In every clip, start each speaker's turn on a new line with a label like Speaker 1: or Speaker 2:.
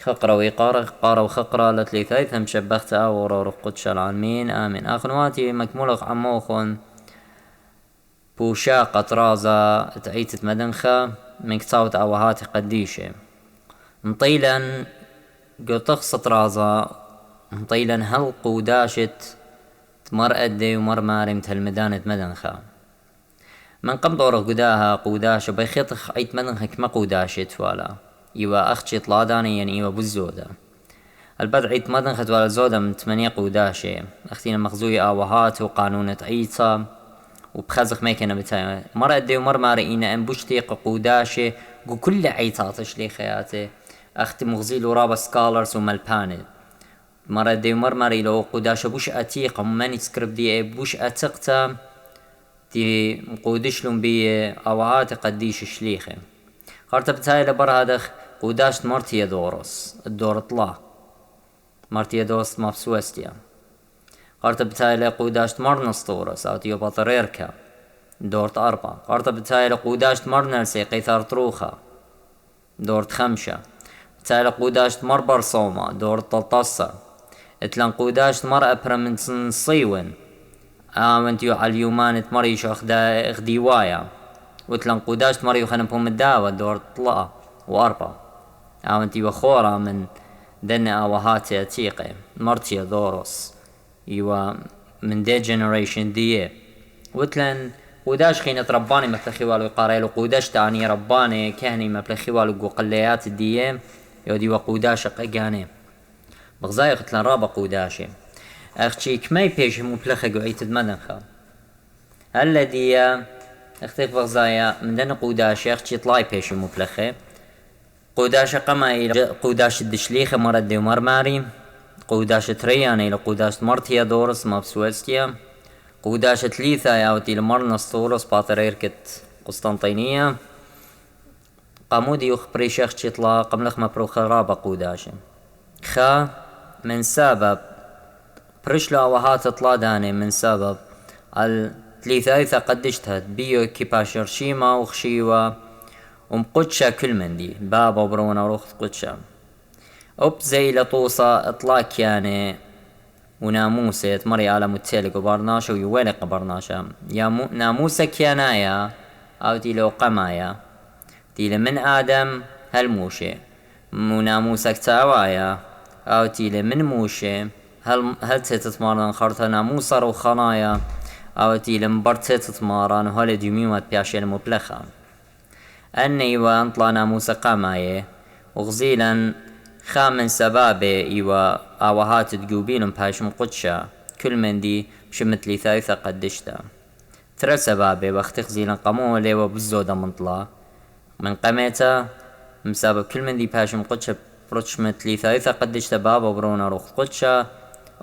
Speaker 1: خقرة ويقارة قارة وخقرة لتليثايث هم شبخت أورا رقدش العالمين آمين. أخنواتي مكمولة عموخن بوشاقة طرازة تعيتت مدنخة من كتاوت أوهاتي قديشة مطيلا قطخص طرازة مطيلا هل قوداشت مر أدي ومر مارم تهالمدانة مدنخة من قم دور قداها قوداشة بيخيطخ عيت مدنخة كما قوداشت ولا يوا أختي طلاداني يعني يوا بوزودة البدع عيت مدنخة ولا زودة من 8 قوداشة أختينا مخزوية آوهات وقانونة عيتا وبخزخ ميكنا بتاعي مر أدي ومر مارئينا أن بوشتيق قوداشة كل عيتاتش لي خياتي أختي مغزيل ورابا سكالرز وملباني مر أدي ومر ماري لو قوداشة بوش أتيق وماني تسكرب دي بوش أتقتا دي مقودش لهم بي أوهات قديش شليخي قارت بتاعي لبر هادخ قوداشت مرتيا دورس الدور طلا مرتيا دوس مابسوستيا قارت بتاعي لقوداشت مرنس دورس أو تيو بطريركا دورت 4 قارت بتاعي لقوداشت مرنرسي قيثار تروخا دورت 5 بتاعي لقوداشت مر برصومة دورت 13 اتلان قوداشت مر أبرا من صيون آمنتيو على اليومان تمريشو اخديوايا وتلان قوداشت مريو خنبهم الداوة دور طلقة و4 آمنتيو خورا من دن آوهاتي أتيقي مرتيا دورس يوا من دي جنريشن دي وتلان قوداش خينة رباني مبلخيوالو يقاريلو قوداش تاني رباني كهني مبلخيوالو قوقليات دي يودي وقوداش قاقاني بغزاي قتلان رابا قوداشي اختي كماي بيش مبلخة قوعيت مدنخة الذي اختيق بغزايا من دن قوداش اختي طلاي بيش مبلخة قوداش قما الى قوداش الدشليخة مرد دي ومرماري قوداش ترياني الى قوداش مرتيا دورس مابسوستيا قوداش تليثا ياوتي لمرنس طورس باطريركت قسطنطينية قامودي يخبري شيخ طلا قملخ مبروخ رابا قوداش خا من سبب برشلو أوهات طلا داني من سبب التليثايثة قدشتها بيو كيباشر شيما وخشيوا ومقدشة كل من دي بابا وبرونا روخ قدشة أب زي لطوصة إطلاق يعني وناموسة تمري على متسالك وبرناشا ويوالق برناشا يا ناموسة كيانايا أو تيلو قمايا تيل من آدم هالموشي وناموسة كتاوايا أو تيل من موشي هل تتمارن خرطة ناموسة روخانايا أو تيل مبرت تتمارن وهل ديميومات بياشي المبلخة أني وانطلا ناموسة قمايا وغزيلا خامن سبابي إيوا آوهات تجوبين بهاش مقدشة كل من دي بشمت ثايثة قدشتا ترى سبابي واختخ زيلا قمولي وبزودة منطلا من قميتا مسبب كل من دي بهاش مقدشة برشمت ثايثة قدشتا بابا برونا روخ قدشة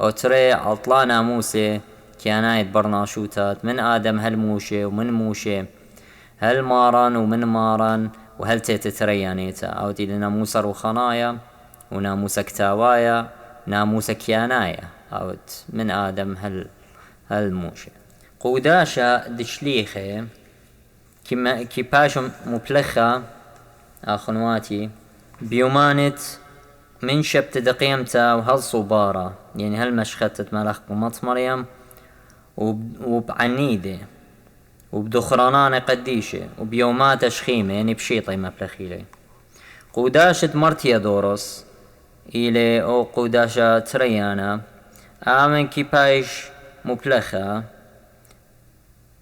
Speaker 1: او تري عطلا ناموسي كيانايت برناشوتات من آدم هالموشي ومن موشي هل مارن ومن مارن وهل تتريانيتا او دي لناموسة روخانايا وناموسة كتاوايا ناموسة كيانايا أو من آدم هالموشة قوداشا دشليخي كيباشو مبلخة أخنواتي بيومانت من شبت دقيمتا وهالصبارة يعني هالمشختت ملخ بمط مريم وبعنيدة وبدخرانان قديشة وبيومات شخيمة يعني بشيطي مبلخيلي قوداشة مرتيا دورس إلي أو قوداشة تريانا آمن كيبايش مبلخة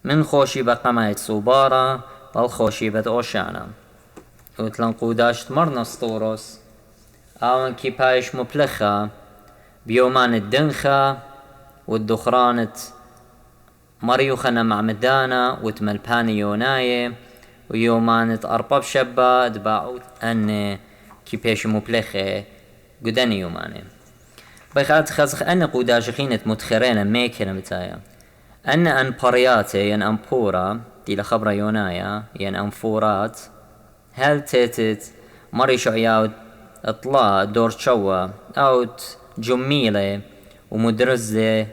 Speaker 1: من خوشي بقمايت صوبارة والخوشي بد أوشانا وتلان قوداشة مرنس طورس آمن كيبايش مبلخة بيومان الدنخة والدخرانة مريوخنا مع مدانا وتملباني يوناي ويومانة أرباب شبا دباعوت أن كيبايش مبلخة قداني يوماني بيخات خزخ أن قوداش خينة متخرين ميكنا بتايا أن بارياتي ين أمبورا دي لخبرة يونايا ين أنفورات هل تيتت مريشو عياود اطلاع دور شوا أوت جميلة ومدرزة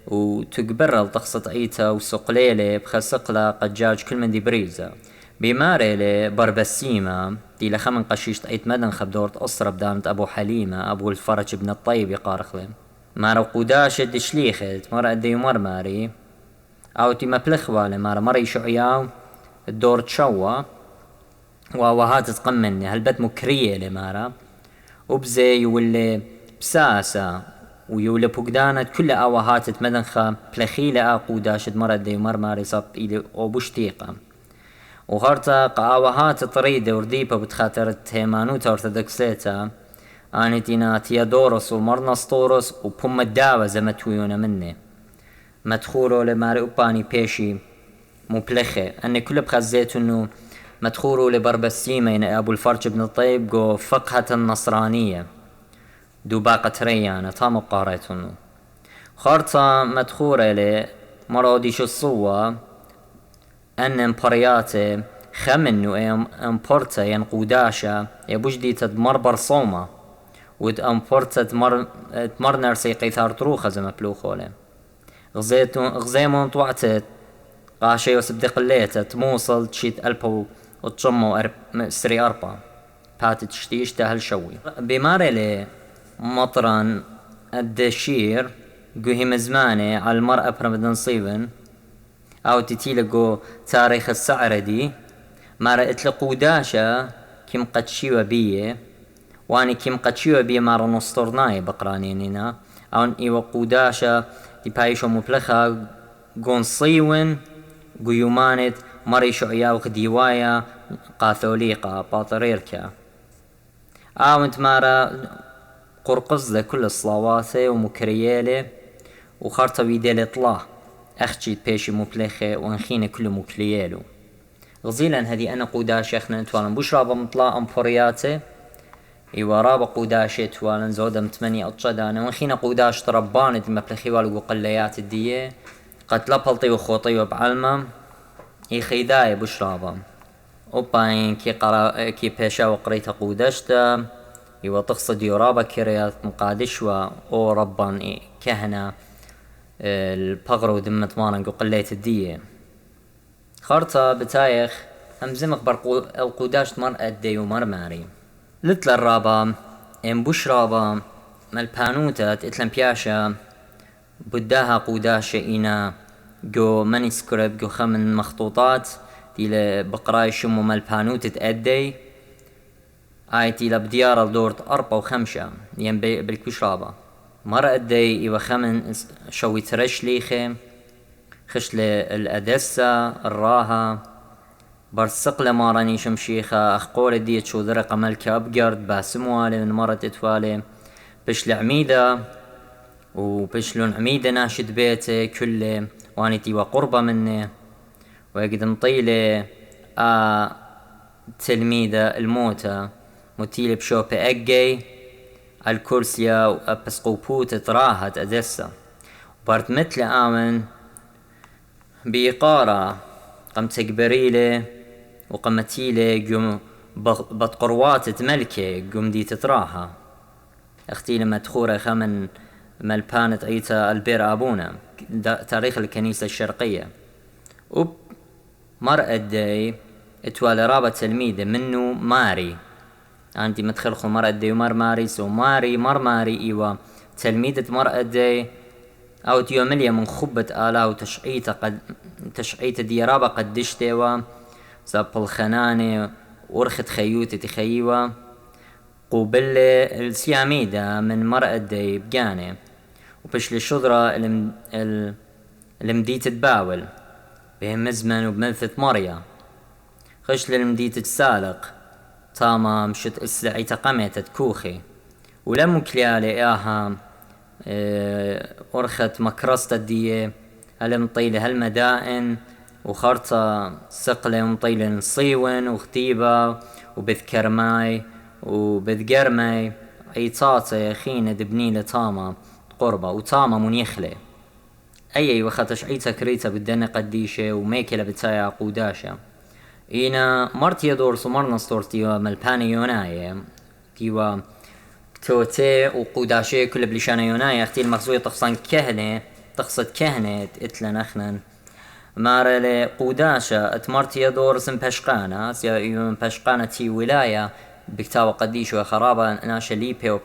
Speaker 1: وتقبرل تخصط عيتا وسقليلة بخسقلة قجاج كل من دي بريزة بماري لبربسيمة دي لخمن قشيشت ايت مدن خبدورت أسرة بدامت أبو حليمة أبو الفرج بن الطيب يقارخلم مارا قوداشة دشليخت مرة أدي ماري أو تي مبلخوالي مرة يشعياو الدور تشوا وهات تقمني هالبت مكرية لمارا وبزي واللي بساسة ويولي بوغدانت كل أوهات تمدنخا بلخيلة قوداشة مرة أدي ماري صاب إلي أو بشتيقة وغرتا قاوهات طريدة ورديبة بتخاطرت هيمانوتا أرثوذكسيتا آنتينا تيادوروس ومرنسطوروس وبوم الدعوة زمتويونا مني مدخولو لماري أوباني بيشي مبلخة أني كل بخزيت إنه مدخولو لبربسيمة يعني أبو الفرج بن الطيب جو فقهة النصرانية دوباقة ريانة تام قاريتونو خارطة مدخولة لمروديش الصوة أن امبرياتي خمنو امبورتا ينقوداشا يبوجدي تدمر برصومة ود امبورتا تمر نرسي قيثار تروخة زي بلوخولي غزيمون طوعتت قاشي وسبدق الليتة تموصل تشيت ألبو وتشمو سري أربا باتي تشتيش تهل شوي بماري لي مطران الدشير قوهي مزماني على المرأة برمدن صيبن أو تتيلقو تاريخ السعر دي مارا اتلقو داشا كم قد شيوا بيه واني كم قد شيوا بيه مارا نصطرناي بقرانينينا أو إيوا قوداشا دي بايشو مبلخا قون صيون قيومانت مري شعيا وخديوايا قاثوليقا باطريركا أو انت مارا قرقز لكل الصلاوات ومكريالي وخارطة بيدي طلاه أخشي بيشي مبلخة وانخينا كل مكليالو غزيلا هذه أنا قوداش أخنا نتوالا بوش رابا مطلع أمبورياتي إيوا رابا قوداشي توالا زودا متمني أطشدانا وانخينا قوداش تربانة دي مبلخي والو قليات الدية قد لبلطي وخوطي وبعلمة يخيداي بوش رابا وباين كي بيشا وقريتا قوداشتا إيوا تقصد يورابا كريات مقادشوا أو ربان كهنة البغر ودمت مارن قليت الدية خارطة بتايخ همزمق القوداش تمر أدي ومر ماري لتل الرابا ام بوش رابا مالبانوتات اتلم بياشا بداها قوداشة إنا جو مانيسكريب جو خمن مخطوطات دي بقراي شمو مالبانوتة أدي آيتي لبديار الدورت أربع وخمشة ين بالكوش رابا مرة أدي إيوا خمن شوي ترش ليخي خش الأدسة الراها برسق لماراني شمشيخة أخقول ديت شو ذرق ملكة أبقرد باسموالي من مرة تتوالي بش العميدة وبشلو عميدة ناشد بيتي كله وانتي وقربة مني ويقد مطيلي تلميذة الموتى متيلي بشوبي أجي الكرسيا وأبسقوبوت تراهت أدسة وبارت مثل آمن بإقارة قمت كبريلي وقمتيلي قم بتقروات تملكي قم دي تتراها اختي لما تخورة خمن ملبانة عيتا البير أبونا تاريخ الكنيسة الشرقية مرأة دي اتوالي رابط تلميذة منو ماري عندي مدخلخو مرأة دي ومر ماري سو ماري ماري إيوا تلميذة مرأة دي أو تيومليا من خبة آلا وتشعيت دي رابا قدشتيوا زاب الخناني ورخت خيوتي تخيوا قوبل السياميدة من مرأة دي بجاني وبش للشضرة المديت تباول بهم مزمن وبمنثة مريا خش للمديت تسالق تاما مشت اسلعي تقمت تكوخي ولم كليالي اها ورخت مكرسة دي هل مطيلة هالمدائن وخرطة سقلة مطيلة نصيون وختيبة وبذكرماي وبذقرماي عيطاتي خينة دبنيلة تاما قربة وتاما منيخلة أي وختش عيتا كريتا بدنا قديشة وميكلة بتايا قوداشة إينا مرتي دور سمرنا ستورتيوا ملباني يوناي تيوا توتي وقوداشي كل بلشانة يوناي اختي المخزوية تقصان كهنة تقصد كهنة اتلن اخنن مارل قوداشة اتمرتيا دورس بشقانة سيا بشقانة تي ولاية بكتاوة قديش وخرابة ناشا ليبي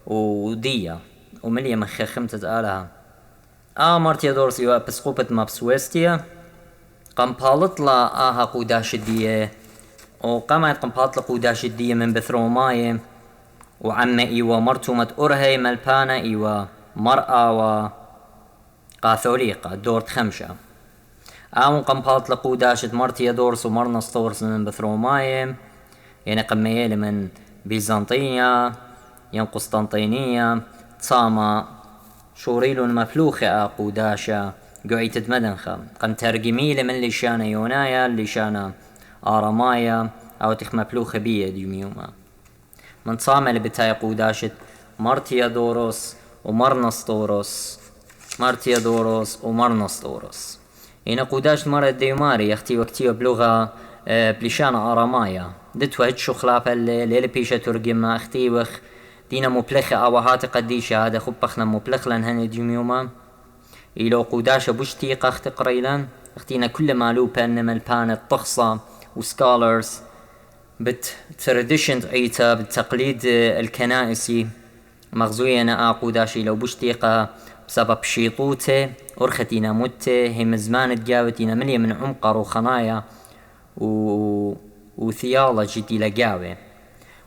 Speaker 1: ودية ومليا مخي خمتة آلها مرتيا دورس يو بسقوبة مابسويستيا قمبالط لا قوداش الدية وقامت قمبالط قوداش الدية من بثروماي وعمة إيوا مرتومة أرهي ملبانة إيوا مرأة وقاثوليقة دورت خمشة قمبالط لقوداشة مرتيا دورس ومرنص دورس من بثروماي يعني قميالي من بيزنطية ين قسطنطينية تصاما شوريلو مفلوخة قوداشة قعيتت مدنخة قم ترجميلي من لشانة يونايا لشانة آرامايا أو تخ مفلوخة بيه ديوميوما من تصامة لبتاي قوداشة مرتيا دورس ومرنص دورس مرتيا دورس ومرنص دورس هنا قوداش مرة ديوماري يختي وقتي بلغة بلشانة آرامايا دتو هتشو خلافة الليلة بيشة ترجمة اختي وخ دينا مبلخة أوهات قديشة هذا خبخنا مبلخ لن هن ديوميوما إلو قوداشة بوشتيقة اختي قريلا اختينا كل مالو بان ملبان الطخصة وسكالرز بترديشن عيتا بالتقليد الكنائسي مغزوية قوداشي لو بوشتيقة بسبب شيطوته أرختينا موته هم زمان تجاوتينا مليا من عمقر وخنايا وثيالوجي دي لقاوي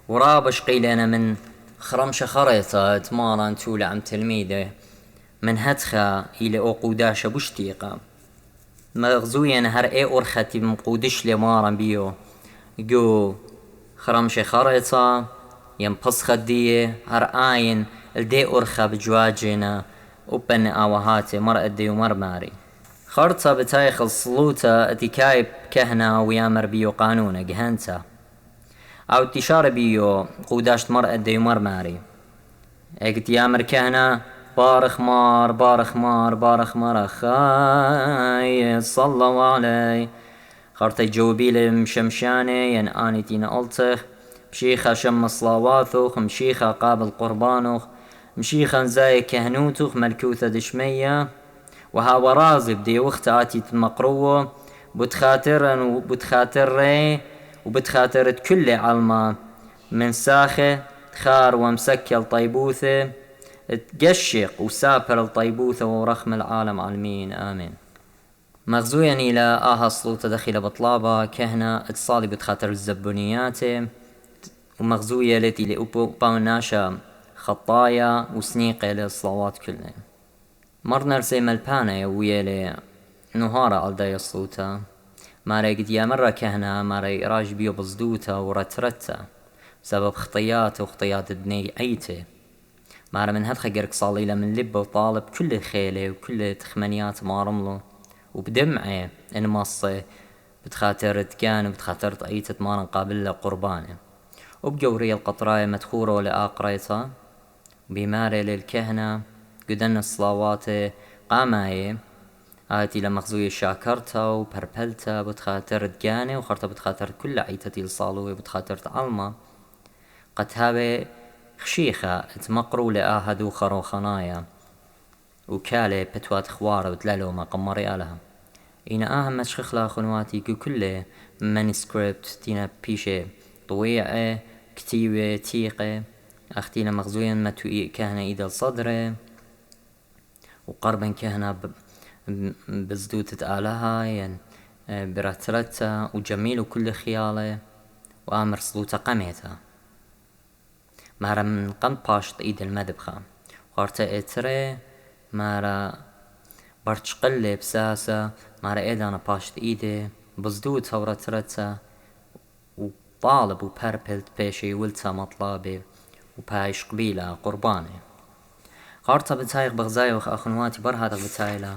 Speaker 1: ورابش قيلنا من خرمشة خريطة تمارا تولى عم تلميذة من هتخا إلى قوداشة بوشتيقة مغزوية هر أرختي مقودش لمارا بيو جو خرمشة خريطة ينبص خدية هر آين الدي أرخا بجواجنا وبن آوهاتي مرأة ديو مرماري خرطة بتايخ الصلوطة اتكايب كهنة ويامر بيو قانونة جهنتا أو تشار بيو قوداشت مرأة ديو مرماري اكت يامر كهنة بارخ مار بارخ مار بارخ مار خاي صلوا علي خرطة جوبي لمشمشاني ين آنيتين ألتخ مشيخة شم صلواتوخ مشيخة قابل قربانوخ مشيخة زاي كهنوتوخ ملكوثة دشمية وها رازي بدي وقت آتي مقروة بتخاطرن وبتخاطري وبتخاطرت كل علمة من ساخة خار ومسكل طيبوثة تقشق وسافر الطيبوثة ورخم العالم عالمين آمين مغزويا إلى صلوطة دخيلة بطلابة كهنة اتصالي بتخاطر الزبونيات ومغزوية التي لأبوناشا خطايا وسنيقة للصلوات كلها مرنا رسي ملبانة ويالي نهارة على داي الصوتا ماري قد يا مرة كهنة ماري راج بيو بصدوتا ورترتا بسبب خطيات وخطيات بني عيته مارا من هاد خقرق صاليلة من لبه وطالب كل خيله وكل تخمنيات مارملو وبدمعه انمصه بتخاطر تكان وبتخاطر عيته مارا قابل قربانه وبجوري القطراية مدخورة لآقريتا بماري للكهنة قدن الصلاوات قاماي آتي لمخزوية شاكرتا وبربلتا بتخاطر تجاني وخرطة بتخاطر كل عيتتي الصالوية بتخاطر تعلمة قد هابي خشيخة اتمقروا لآهدو خروخنايا وكالي بتوات خوارة وتلالو ما قمري آلها إنا آهم مشخخلا خنواتي كل مانسكريبت تينا بيشي طويعة كتيبة تيقة أختينا مغزويا ما توئي كهنة إيدا الصدر وقربا كهنة بزدوتة آلها يعني براترتا وجميل كل خيالة وآمر صلوتا قميتا مارا من قم باشت إيد المدبخة وقارتا إتري مارا برش قلي بساسة مارا إيدانا باشت إيدي بزدوتها وراترتا وطالب وبربلت بيشي ولتا مطلابي وبايش قبيلة قرباني قارتا بتايق بغزاي وخ أخنواتي برهادا بتايلا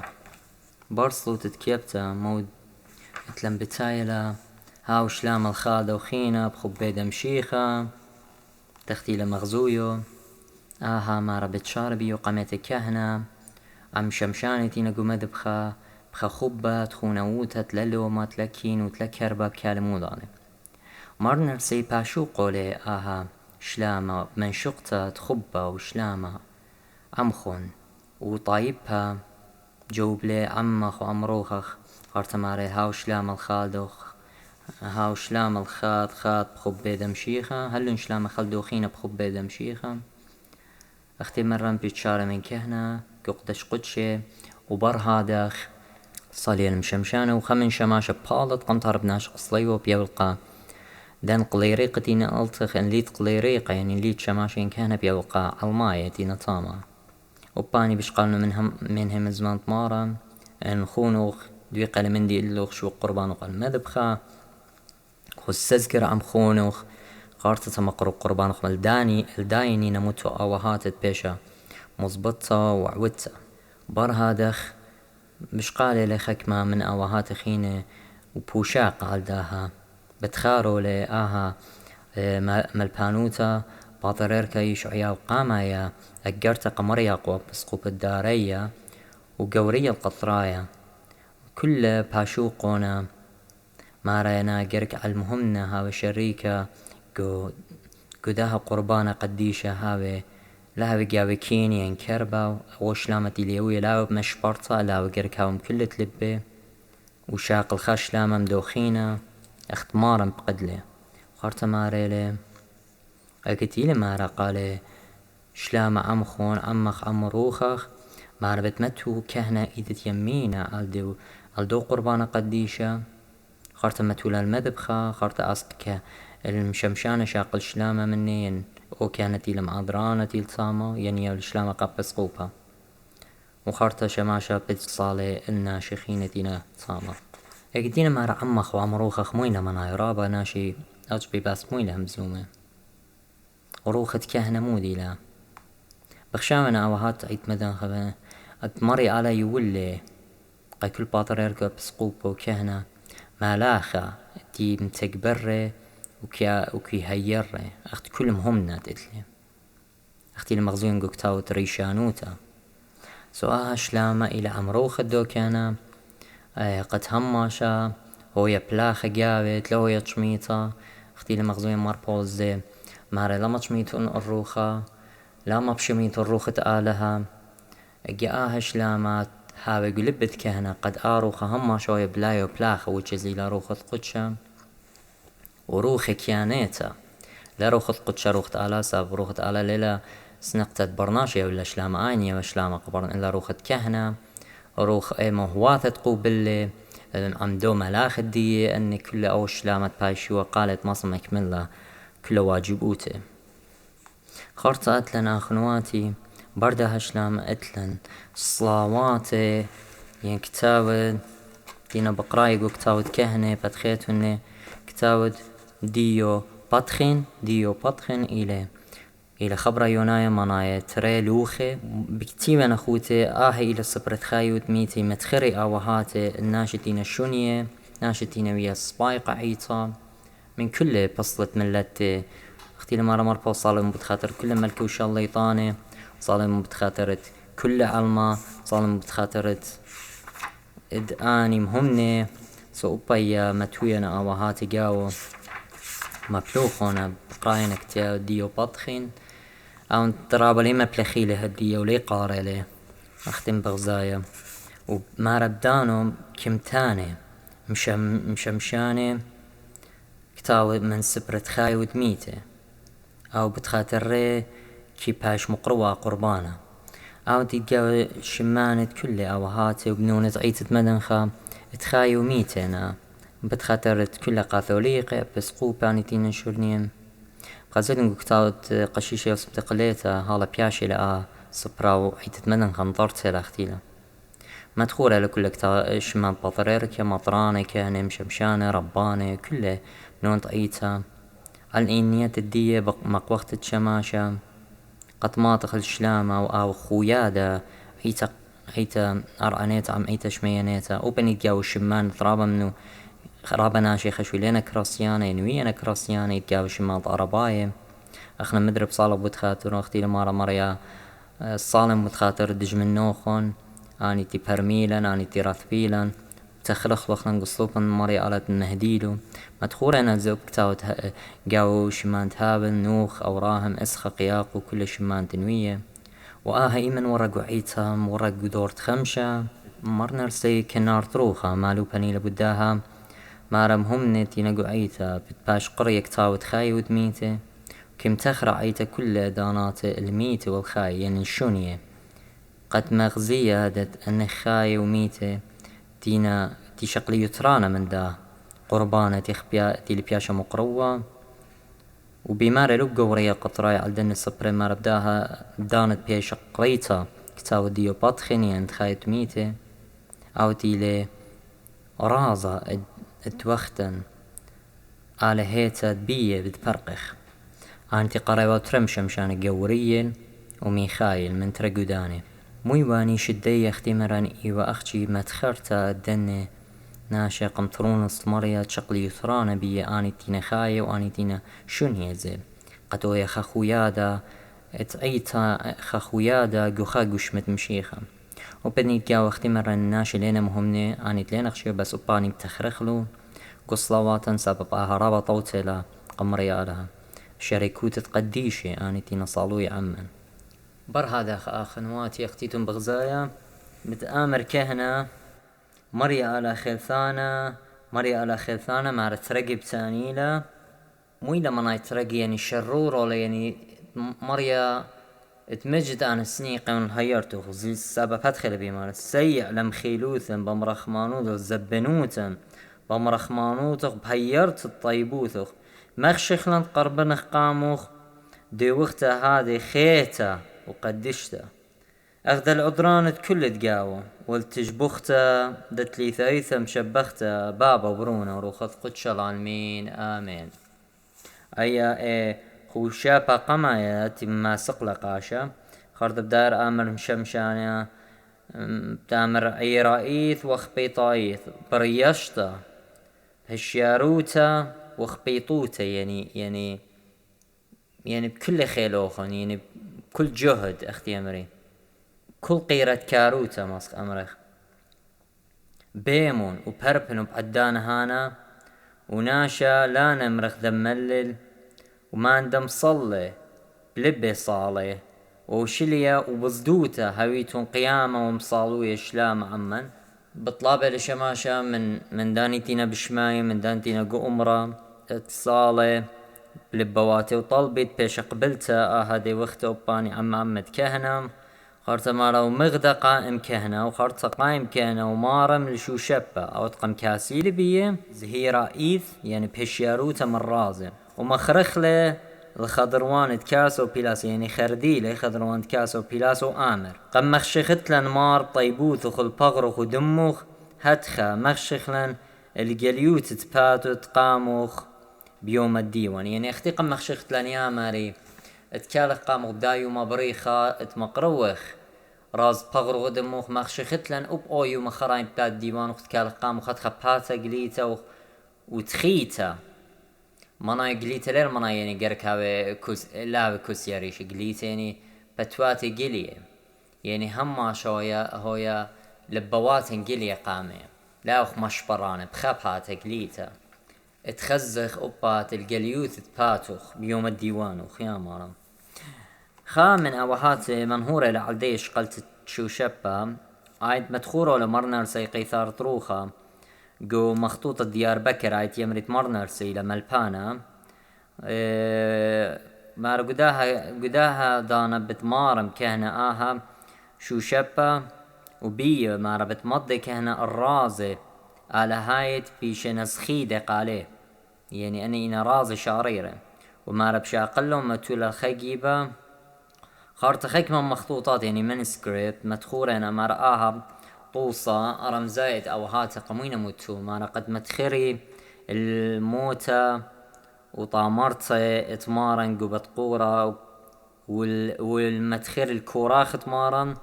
Speaker 1: برصلو تتكيبتا مود اتلم بتايلا هاو شلام الخادة وخينا بخبيدة مشيخة تختيل مغزويو مارا بتشاربي وقامت كهنة عم شمشاني تينا قمد بخا خبة تخونووتا تللوما تلكين وتلكربا بكالموداني مرنا سي باشو قولي شلامة من شقتا تخبة وشلامة عمخون وطايبها جوب لي عمخ وعمروخخ خارت ماري هاو شلام الخالدوخ هاو شلام الخاد خاد بخبي دمشيخة هلون شلام خلدوخين بخبي دمشيخة اختي مرم بيتشارة من كهنة قدش قدشي وبر هادخ صالي المشمشانة وخمن شماشة بالط قمطر بناش قصليو بيولقى دان قليريقة تينا ألتخ ان ليت قليريقة يعني ليت شماشين كهنة بيولقى الماية تينا طاما وباني بشقالنا منهم زمان طمارا ان خونوخ دوي قال من دي اللوخ شو قربان وقال مذبخة خسزكر عم خونوخ قارتة مقرب قربان وقال الدايني نموتو اوهاتت بيشا مزبطة وعوتة بار هادخ بشقالي لخكمة من اوهات خينة وبوشاق عالداها بتخارو لآها ملبانوتا باطريركا يشعيا وقامايا أجرتا قمريا قوى بسقوب الدارية وقورية القطرايا كل باشوقونا ما راينا جرك المهمنا هاوي شريكا قداها قربانا قديشة هاوي لا بقاوي كيني انكربا وشلامتي ليوي لا بمشبرطة لا وقرك هاوم كل تلبي وشاق الخش لا ممدوخينا اختمارا بقدلي وخارتا ماريلي اكتيلي مارا قالي شلامة عمخون عمخ عمروخخ مارا بتمتو كهنة ايدت يمينا الدو قربانا قديشة خارتا متولا المذبخة خارتا أصدك المشمشانة شاقل شلامة مني او كانت المعذرانة تيلتاما يعني الشلامة قبس قوبها وخارتا شماشة بتصالي الناشخينة دينا تاما اكدينا مارا عمخ وعمروخخ موينا منا يرابا ناشي اجبي باس موينا همزومة وروخة كهنة مودي لا بخشامنا اوهات عيد مدن خبا اتمري على يولي قا كل باطريركو بسقوبة وكهنة مالاخا دي متكبرة وكي هيرة اخت كل مهمنا تتلي اختي المغزون قوكتاو تريشانوتا سواها شلامة الى عمروخة دو كان قد هماشا هو يبلاخ جابت لو يتشميتا اختي المغزون ماربوزي ماري لما تشميتون الروخة لما بشميتون الروخة آلها جاءها شلامات هاوي قلبت كهنة قد آروخة هما شوية بلايو بلاخة وجزي لروخة قدشة وروخة كيانيتا لا روخة قدشة روخة آلا ساب روخة آلا ليلة سنقتت برناشية ولا شلامة آينية وشلامة قبرن إلا روخة كهنة روخ مهواثة قوبلي عم دو ملاخ دي أن كل أو شلامة بايشوة قالت مصر مكملة كل واجبوته خارطة أتلن آخنواتي بردها شلام أتلن صلاواتي ين كتاود دينا بقراي قو كتاود كهنة بتخيتوني كتاود ديو بطخن إلى خبر يونايا منايا تري لوخي بكتيبا أخوتي إلى صبرت خايوت ميتي متخري آوهاتي الناشتين الشونية ناشتين ويا سبايق عيطا من كل بصلة ملتي اختي لما مر صالم بتخاطر كل ملك وش الله يطاني صالم بتخاطرت كل علما صالم بتخاطرت اداني مهمني سوبايا متوينا اوهاتي جاو مبلوخونا بقراينا كتيا ديو بطخين او ترابا لي مبلخي له هدية ولي قاري له اختم بغزايا وما ردانو كمتاني مشمشاني كتاو من سبرت خايود ميته او بتخاطر كي باش مقروة قربانة او تلقى شمانة كل اوهاتي وبنونة عيتة مدنخة تخايو ميتنا بتخاطرت كل قاثوليقة بس قوباني تين شورنيم قازلن كتاوت قشيشة وسبتقليتا هالا بياشي لآ سبراو عيتة مدنخة نطرتها لاختيلا مدخولة لكل كتا شمان بطريركة مطرانة كهنة مشمشانة ربانة كل نونت عيتها الإنية الدية مقوخت الشماشة قد ما تخل شلامة أو خويادة هيتا أرعنيتا عم هيتا شميانيتا وبنيت جاو الشمان ثرابا منو خرابا ناشي خشوي لنا كراسيانة ينوينا كراسيانة يتجاو الشمان طارباية اخنا مدرب صالب بتخاطر اختي لمارا مريا الصالم بتخاطر دج من نوخون اني تي برميلا اني تي راثبيلا تخلخ لخلن قصلوبا مريا قالت النهديلو مدخورة نزوب كتاوت قاو شمان تهابن نوخ أو راهم إسخة قياق وكل شمان تنوية وآها إيمن ورقو عيتهم ورقو دورت خمشة مرنرسي كنار تروخا مالو بني لبداها مارم همني تينقو عيتا بتباش قرية كتاوت خاي ودميته كم تخرع عيتا كل دانات الميته والخاي يعني الشونية قد مغزية دت أن خاي وميته تينا تي شقلي يترانا من دا قربانة تي لبياشا مقروة وبمارة لبقى وريا قطراي عالدن الصبري مارا بدانت بيشا قريتا كتاو ديو بطخني عند خايت ميته او تيلي رازا اتوختن على هيتا بيه بتفرقخ انتي قريبا ترمشم مشان قوريين وميخايل من ترقوداني مويواني شدي اختمران ايوا اختي متخرتا الدني ناشا قمطرون استمريا تشقلي يثرانا بيه اني تينا خاية واني تينا شون هي زين قطويا خخويادا اتعيتا خخويادا قوخا قشمت مشيخا وبدني كاو اختمر الناشي لينا مهمني اني تلين اخشيو بس وباني بتخرخلو قصلاواتا سبب اهرابا طوتلا قمريا لها شركوت تقديشي اني تينا صالوي عمن بر هذا اخنواتي اختيتم بغزايا متآمر كهنة مريا على خلثانة مع ترقب تانيلا مويلا منا يترقي يعني شرور ولا يعني مريا اتمجد عن السنيق من هيرتو زي السبب هدخل بيمار السيع لمخيلوثن بمرخمانوث زبنوثن بمرخمانوث بهيرت الطيبوث مخشخلن قربنخ قاموخ دي وقتا هذه خيتا وقدشتا اخذ العذران كل تقاوة والتجبختا دتلي ثايثة مشبختا بابا برونا وروخذ قدش العالمين آمين ايا خوشابا قمايا تما سقلقاشا خرد بدار امر مشمشانيا بتامر اي رئيث وخبيطايث بريشتا هشياروتا وخبيطوتا يعني بكل خيلوخن يعني بكل جهد اختي امري كل قيرة كاروتا ماسك امرخ بيمون وبربن وبعدان هانا وناشا لا نمرخ دملل وما ندم صلي بلبي صالي وشليا وبصدوتا هويتون قيامة ومصالوية شلام عمن بطلابة لشماشا من دانيتينا بشماي من دانتينا قمرة اتصالي بلبواتي وطلبت بيش قبلتا هادي وقت وباني عمد كهنة خارتا مارا ومغدا قائم كهنة وخارتا قائم كهنة ومارم لشو شبا او تقم كاسيلي بيه زهيرا ايث يعني بهشياروتا من رازم ومخرخله الخضروان تكاسو بيلاس يعني خرديله خضروان تكاسو بيلاسو آمر قم مخشختلن مار طيبوث وخل بغرخ ودموخ هتخا مخشخلن الجليوت تباتو تقاموخ بيوم الديوان يعني اختي قم مخشختلن يا ماري اتكالخ قاموخ دايو مبريخا اتمقروخ راز بغرخ ودموخ مخشختلن اب اويو مخراين بتاد ديوان وختكالخ قاموخ هتخا باتا قليتا وتخيتا منا قليت لير منا يعني قرك هاوي كوس لا كوس ياريش قليت يعني بتواتي قليه يعني هم شوية هويا لبوات قليه قامه لا اخ مشبرانه بخبها قليته اتخزخ اوبات القليوت تباتوخ بيوم الديوان وخيا مارم من اوهات منهورة لعلديش قلت شو شبا عايد مدخوره لمرنر سيقي ثار طروخه جو مخطوطة ديار بكر عيت يمرت مرنرسي لملبانا مار قداها دانا بتمارم كهنة آها شو شبا وبيه مار بتمضي كهنة الرازي على هايت بيش نسخيدة قاليه يعني أنا إنا رازي شعريرة ومار بشاقلهم متولى الخيقيبة خارت خيك من مخطوطات يعني منسكريبت مدخورة أنا مار آها طوصة رمزايت او هات قموين موتو مانا قد متخري الموتى وطامرتي اتمارن قبت قورة والمتخر الكوراخ اتمارن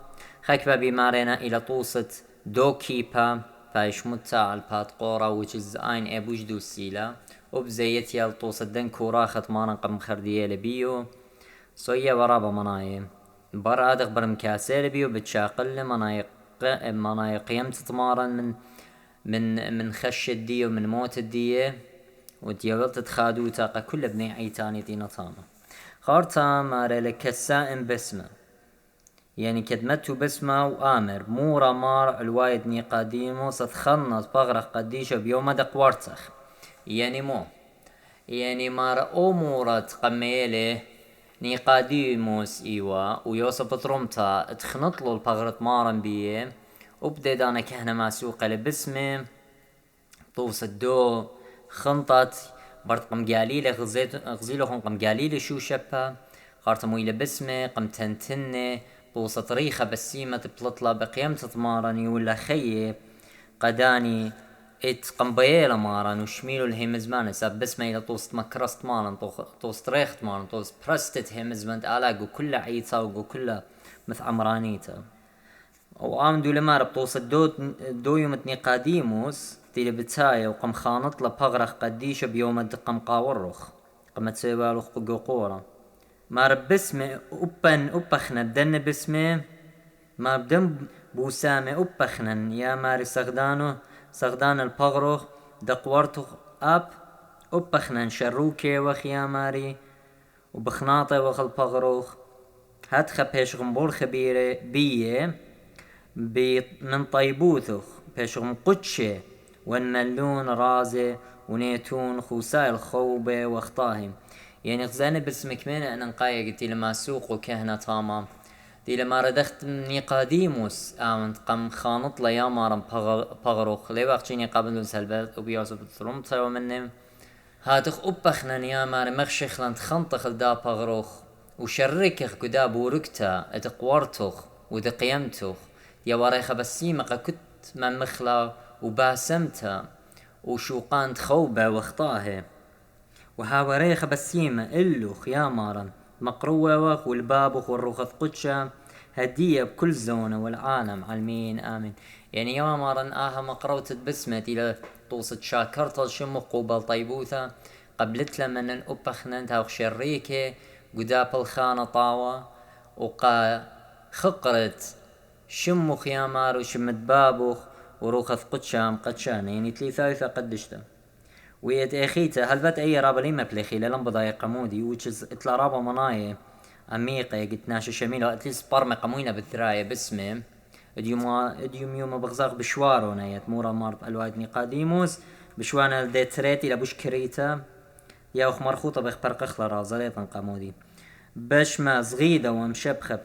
Speaker 1: خاك بمارينا الى طوصة دوكيبا فايش متى البات قورة which is ein ابوش دو سيلا وبزيتي الطوصة دن كوراخ اتمارن قم خردية لبيو سوية ورابا منايم بر ادق برمكاسي لبيو بتشاقل مناي قيمت تمارا من خش الدية ومن موت الدية وديولت تخادو تاقا كل بني عيتاني دينا طامة خارتا ماري لكسائم بسمة يعني كدمته بسمة وآمر مورا مار الوايد نيقاديموس تخنص بغرق قديشة بيوم دق ورتخ يعني مو يعني مار أمورة قميله نيقاديموس إيوا ويوسف ترمتا تخنطلو البغرة مارن بيه وبديد أنا كهنا ماسوقة لبسمه طوس الدو خنطت برد قم قاليلة غزيلو قم قاليلة شو شبه خارتمو إلى بسمه قم تنتنه طوس طريخة بسيمة بلطلة بقيمة تمارني ولا خيه قداني ات قنبيلة مارن وشميلو الهيم زمان ساب بسمه إلى طوس مكرست مارن طوس طريخت مارن طوس برستت هيم زمان آلاقو كلها عيطة وكلها مث عمرانيته وآمدو لما ربطوس الدو يوم نيقاديموس تيلي بتايا وقم خانط له بغرخ قديشة بيوم قم قاورخ قم تسيبالوخ بقوقورة ما رب بسمه أبخنا بدن بسمه ما بدن بوسامه أبخنا يا ماري سغدان البغرخ دقورتخ أبخنا شروكي وخ يا ماري وبخناطي وخ البغرخ هاتخا بيش غنبور خبيرة بيه من طيبوثخ بيشغم قدشة والملون رازة ونيتون خوساء الخوبة واخطاهم يعني خزانة بسمك مين أنا نقايا قلتي لما سوق وكهنة طاما دي لما ردخت نيقاديموس آمنت قم خانط ليا مارم بغروخ لي وقتيني قابلون سلبات وبيوسف الثرمطة ومنهم هاتخ أبخنا يا ماري مخشخ لانت خنطخ الدا بغروخ وشركخ قدا بوركتا اتقورتخ وذقيمتخ يا وريخة بسيمة كنت من مخلا وباسمتها وشوقان خوبة واخطاها وها وريخة بسيمة إلوخ يا مارن مقروة وخ والبابخ والروخة قدشة هدية بكل زونة والعالم عالمين آمين يعني يا مارن مقروت بسمة إلى توصد شاكرت الشمخ قوبل طيبوثة قبلت لمن الأبخننتها وخشريكي قداب الخانة طاوة وقا خقرت شمخ يا مار وشمت بابوخ وروخث قدشام قدشان يعني تليثايثة قدشتا ويت اخيتا هل بات اي رابا لما بليخي للم بضايا قمودي وچز اتلا رابا منايا عميقة قلت ناشا شميلة اتليس برمي قموينة بالثرايا باسمه اديوم يوم بغزاق بشوارو نايت مورا مارب الوايد نيقاديموس بشوانا ذي تريتي لبوش كريتا يا اخ مرخوطة بخبرق اخلا رازاليطن قمودي باش ما صغيدة ومشبخة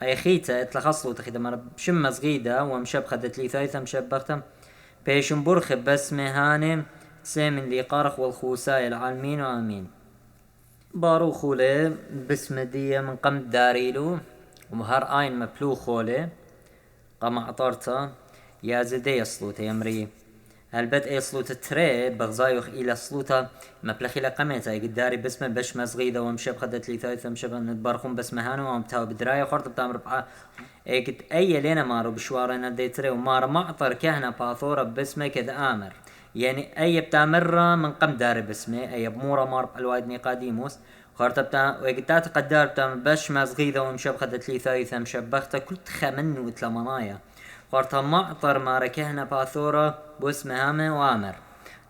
Speaker 1: اي خيتا اتلخصلو تخيدا مرة بشمة صغيدة ومشبخة دتلي ثايثة مشبختة بيشن برخب بس مهاني سامن اللي قارخ والخوساي العالمين وامين بارو خولي بسم دية من قم داريلو ومهار اين مبلو خولي قام عطارتا يا زدي يصلوتا يمري هالبت اي صلوت التري بغزايوخ الى صلوتا مبلخي لقميتا يقداري بسمه باش مزغيده ومشب خدت لي ثالثه مشب ندبرخون بس مهانو ومتاو بدرايه خرط بتامر بقى اي قلت اي لينا مارو بشوارنا دي تري ومار معطر كهنه باثوره بسمه كذا امر يعني اي بتامر من قم داري بسمه اي بمورا مار الوايد نيقاديموس خرط بتا وقتات قدار بتامر باش مزغيده ومشب خدت لي ثالثه مشبخته كنت خمن وتلمنايا خرطا معطر ماركهنا باثورة بوسم هامة وامر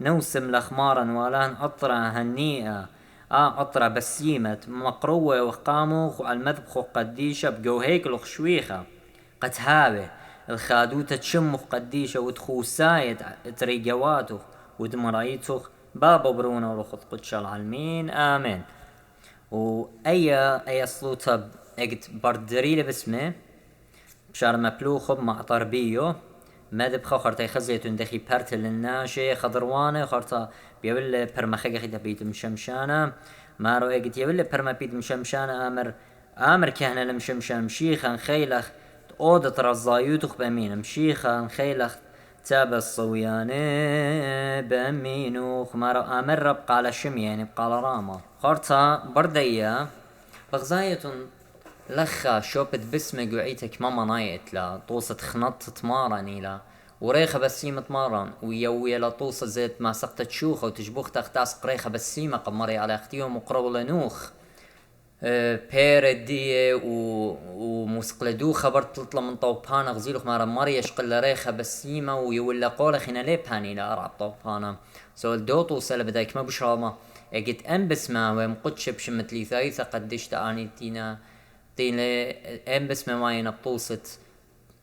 Speaker 1: نوسم لخمارا ولان أطرة هنيئة أطرة بسيمة مقروة وقاموخ المذبخ قديشة بجوهيك الخشويخة قتهاوي الخادوتة تشمخ قديشة وتخوساية تريجواتو ودمرايتوخ بابا برونا ورخط قدش العالمين آمين وأي صلوتها اجت بردريلة باسمه بشار مبلوخب مع طربيو ماد بخاخرتا يخزيتون دخي بارتل الناشي خضروانه خرطا بيول برمخيغ خيتا بيت مشمشانه مارو اجت يول برما بيت مشمشانه امر كهنه لمشمشان مشيخا خيلخ اوضة رزايوتخ بامين مشيخا خيلخ تاب الصويانه بامينوخ مارو امر بقى على شم يعني بقى على راما خرطا بردية بغزايتون لخا شوبت بسمة قوعيتك ماما نايت لا طوسة خنط تمارن لا وريخة بسيمة تمارن ويوي لا طوسة زيت ما سقطت شوخة وتجبوخ تختاس قريخة بسيمة قمري على اختيهم وقرو لنوخ بيردية ومسقلدو خبرت تطلع من طوبانا غزيلوخ مارا ماريا شقل ريخة بسيمة ويولا قولة خينا لي باني لا أرعب طوبانا سوال دو طوسة لبدايك ما بشراما اجت انبس ما ومقدش بشمت لي ثايثة قدشت اني تينا طيلة ام بسمة ماي نبطوصت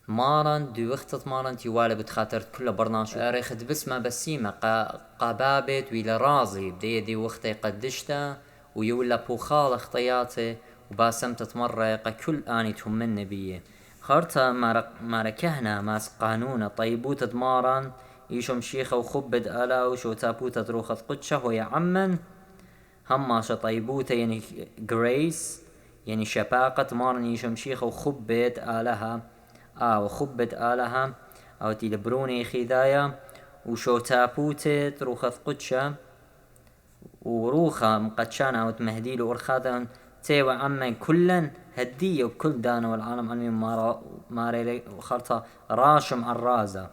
Speaker 1: مارن دو وقت مارن تيوالا بتخاطر كل برنامج ريخت بسمة بسيمة قبابت ويلا رازي بدي وقت قدشتا ويولا بوخال اخطياتي وباسمت مرة كل اني تهمن بيه خارتا مارا كهنا ماس قانون طيبوت مارن يشم شيخة وخبد الا وشو تابوتة روخت قدشة ويا عمن هماشة طيبوتة يعني جريس يعني شفاقة مارن يشم شيخة وخبد آلها وخبت آلها أو تيلبروني خذايا وشو تابوتة روخة قدشة وروخة مقدشانة أو تمهديل وأرخاذا تيوى عمن كلا هدية وبكل دانا والعالم علمي ماري خرطة راشم عرازة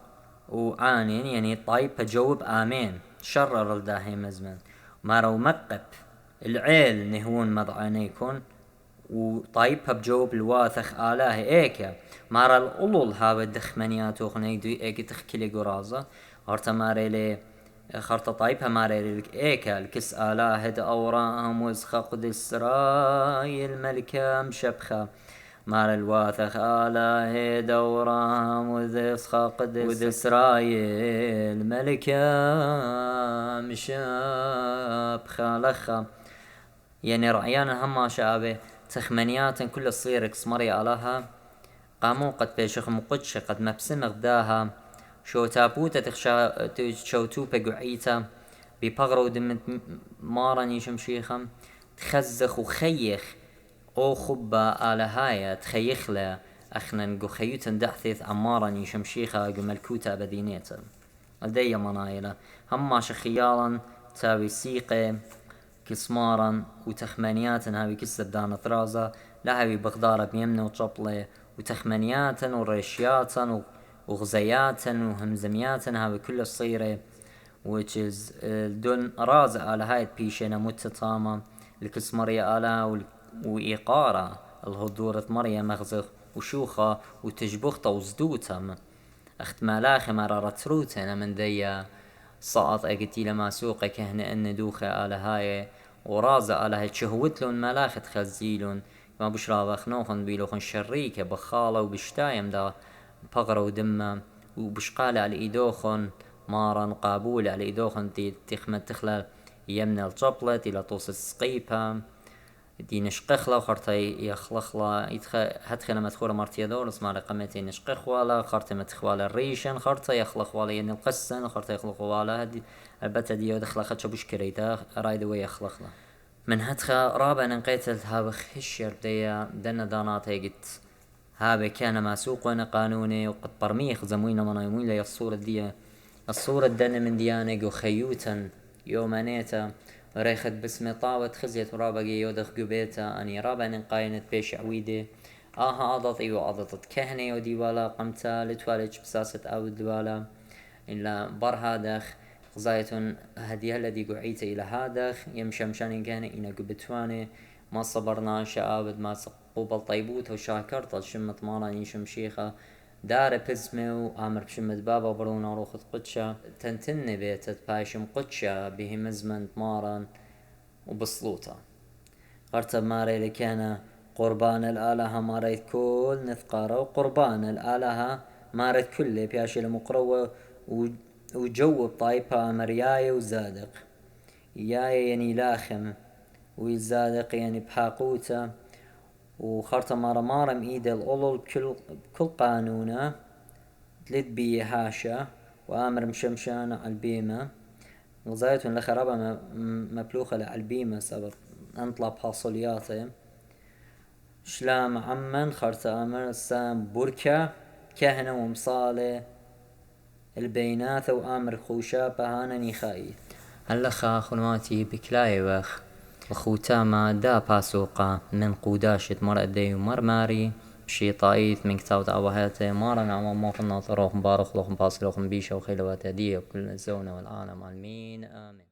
Speaker 1: وعانين يعني طيب بجوب آمين شرر الداهي مزمن مارو مقب العيل نهون مضعانيكون وطيبها بجوب الواثخ آلاه إيكا مارا الأولول هاو الدخمانيات وغنيدو إيكا تخكلي قرازة هارتا ماري لي خارتا طيبها ماري لي إيكا الكس آلاه دا أوراهم وزخاق دسراي الملكة مشبخة مارا الواثخ آلاه دا أوراهم وزخاق دسراي الملكة مشبخة لخا يعني رعيانا هما شابه تخمنيات كل الصير مري علىها قاموا قد بيشخ مقدش قد مبسم غداها شو تابوتا شو توبا قعيتا ببغرو دمت مارني شمشيخم تخزخ وخيخ او خبا على هايا تخيخ له اخنا خيوتا دحثيث عمارني شمشيخة ملكوتا بدينيتا لدي منايلة هما شخيالا تاوي سيقي كسمارا وتخمانيات هاوي كسر دانا ثرازة لهاوي بغدارة بيمنة وطبلة وتخمانيات وريشيات وغزيات وهمزميات هاوي كل الصيرة which is دون رازة على هاي بيشنا متطامة الكسمرية على وإيقارة الهدورة مريا مغزخ وشوخة وتجبخته وزدوتها اخت ملاخي مرارة تروتنا من ديا صعط اقتي لما سوق كهنا ان دوخة على هاي ورازة على هاي شهوتلون ملاخت خزيلون ما بشرا بخنوخن بيلوخن شريكة بخالة وبشتايم دا بغرة ودمة وبشقالة على ايدوخن مارا قابول على ايدوخن تخمد تخلال يمنا الجبلت الى توص السقيبة دي نشقخلا وخرطة يخلخلا هدخل مدخورة مرتيا دور اسمها رقمتين نشقخوالا خرطة مدخوالا الريشن خرطة يخلخوالا يعني القسن خرطة يخلخوالا هدي البتة دي يدخلا خدشة بشكريتا رايد ويخلخلا من هدخل رابع نقيتل هابخ هشير ديا دنا دانات هيجت هابي كان مسوق وانا قانوني وقد برميخ زموينا منايموين لي الصورة دي الصورة دنا من ديانة وخيوتا يومانيتا ريخت بسمي طاوت خزيت ورابقي يودخ قبيتا اني رابع نقاينت بيش عويدي اضط ايو اضطت كهني ودي والا قمتا لتوالج بساسة او دوالا إلا بر هادخ غزايتون هديها الذي قعيت إلى هادخ يمشمشان كان إنا قبتواني ما صبرنا شعابد ما سقوبل طيبوت وشاكرت الشمت ماراني شمشيخة دار بزمي وآمر بشمت بابا برونا روخت قدشة تنتني بيتت بايشم قدشة به مزمن ماران وبصلوطة غرتب ماري لكان قربان الآلهة ماريت كل نثقارة وقربان الآلهة مارت كل بياشي المقروة وجوب طايبها مرياي وزادق ياي يعني لاخم ويزادق يعني بحاقوته وخرطة مارا ميدا الأولل بكل قانونة تلد بي هاشا وآمر مشمشان على البيمة غزايتون لخرابة مبلوخة على البيمة سبب انطلب حاصلياته شلام عمن خرطة آمر السام بركة كهنة ومصالة البينات وآمر خوشا بهانا نخاي هلخا خلماتي بكلاي وخ وخوتاما دا باسوقا من قوداشة مرأدي ومرماري بشي طايث من كتاوت أبوهاتي مارا نعم موفنا طروخ مبارخ لوخ باصلوخ بيشا وخيلوات هدية وكل الزونة والعالم آمين آمين.